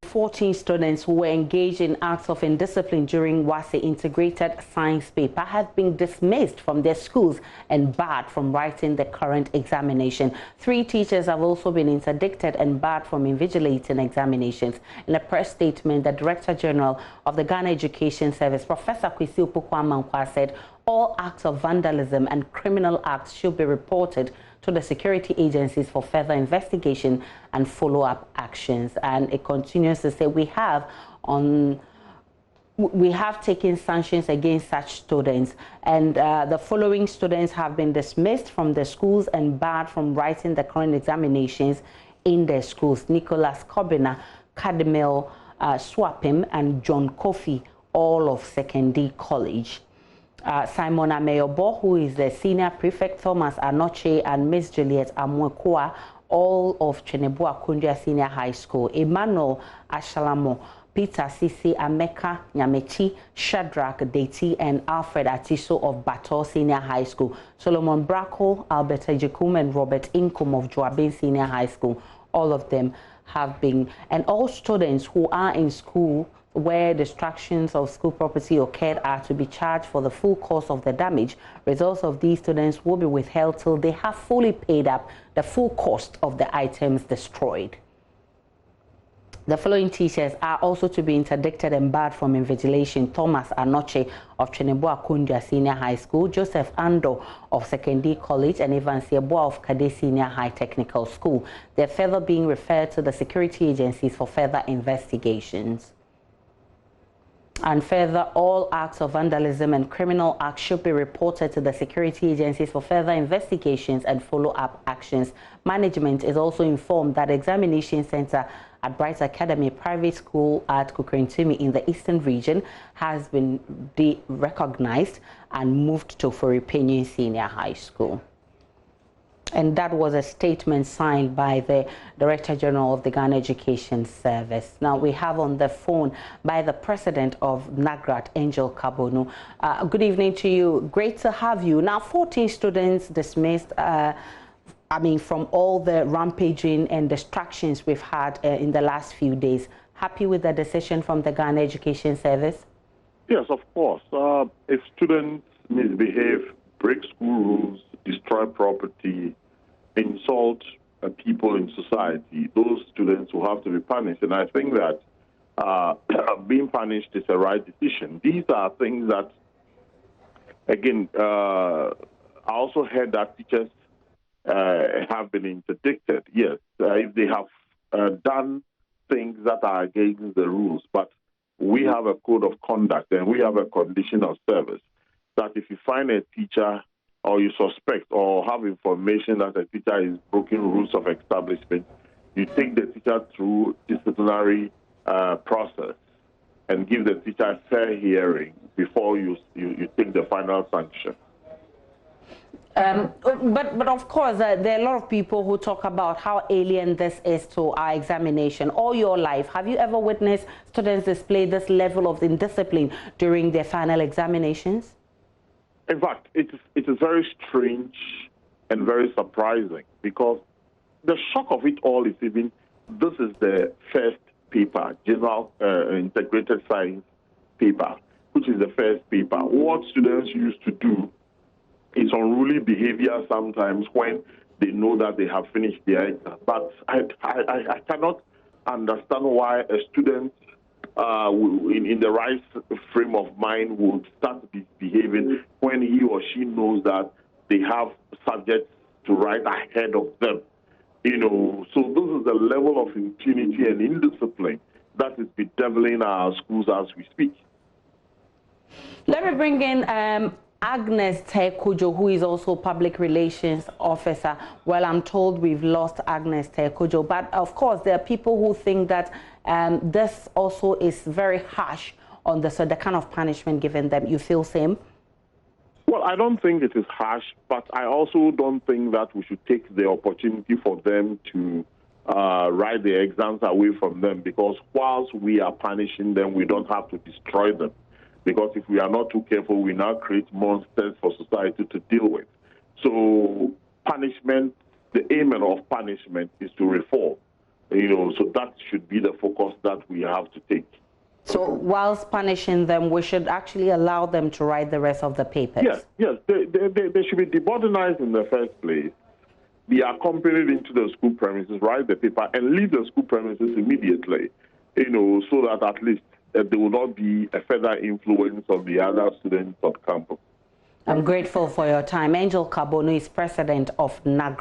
14 students who were engaged in acts of indiscipline during WASE integrated science paper have been dismissed from their schools and barred from writing the current examination. 3 teachers have also been interdicted and barred from invigilating examinations. In a press statement, the Director General of the Ghana Education Service, Professor Kwesi Opoku-Amankwah, said all acts of vandalism and criminal acts should be reported to the security agencies for further investigation and follow-up actions. And it continues to say we have taken sanctions against such students, and the following students have been dismissed from the schools and barred from writing the current examinations in their schools: Nicholas Kobina, Kadimel Swapim, and John Kofi, all of Secondary College. Simon Ameyobo, who is the senior prefect, Thomas Anoche, and Miss Juliet Amwekwa, all of Chenebua Kundia Senior High School. Emmanuel Ashalamo, Peter Sisi Ameka Nyamechi, Shadrach Deti, and Alfred Atiso of Bato Senior High School. Solomon Bracco, Albert Ejekum, and Robert Inkum of Joabin Senior High School. All of them have been, and all students who are in school where destructions of school property occurred are to be charged for the full cost of the damage. Results of these students will be withheld till they have fully paid up the full cost of the items destroyed. The following teachers are also to be interdicted and barred from invigilation: Thomas Anoche of Chenebua Kundia Senior High School, Joseph Ando of Secondary College, and Evan Sieboa of Kade Senior High Technical School. They're further being referred to the security agencies for further investigations. And further, all acts of vandalism and criminal acts should be reported to the security agencies for further investigations and follow-up actions. Management is also informed that the examination center at Bright Academy Private School at Kukrentimi in the Eastern Region has been recognized and moved to Foripenyin Senior High School. And that was a statement signed by the Director General of the Ghana Education Service. Now we have on the phone by the President of NAGRAT, Angel Kabonu. Good evening to you. Great to have you. Now 14 students dismissed, from all the rampaging and distractions we've had in the last few days. Happy with the decision from the Ghana Education Service? Yes, of course. If students misbehave, break school rules, destroy property, insult people in society, those students will have to be punished. And I think that being punished is a right decision. These are things that, again, I also heard that teachers have been interdicted. Yes, if they have done things that are against the rules. But we have a code of conduct and we have a condition of service that if you find a teacher or you suspect or have information that a teacher is breaking rules of establishment, you take the teacher through disciplinary process and give the teacher a fair hearing before you take the final sanction. But of course, there are a lot of people who talk about how alien this is to our examination. All your life, have you ever witnessed students display this level of indiscipline during their final examinations? In fact, it is very strange and very surprising because the shock of it all is even this is the first paper, General Integrated Science paper, which is the first paper. What students used to do is unruly behavior sometimes when they know that they have finished their exam. But I cannot understand why a student in the right frame of mind would start misbehaving when he or she knows that they have subjects to write ahead of them. So this is the level of impunity and indiscipline that is bedeviling our schools as we speak. Let me bring in Agnes Tekojo, who is also public relations officer. Well, I'm told we've lost Agnes Tekojo, but of course there are people who think that this also is very harsh on the kind of punishment given them. You feel same? Well, I don't think it is harsh, but I also don't think that we should take the opportunity for them to write the exams away from them, because whilst we are punishing them, we don't have to destroy them. Because if we are not too careful, we now create monsters for society to deal with. So punishment, the aim of punishment is to reform. So that should be the focus that we have to take. So whilst punishing them, we should actually allow them to write the rest of the papers. Yes. They should be deburdenized in the first place. Be accompanied into the school premises, write the paper, and leave the school premises immediately, so that at least there will not be a further influence of the other students on campus. I'm grateful for your time. Angel Kabonu is president of NAGRA.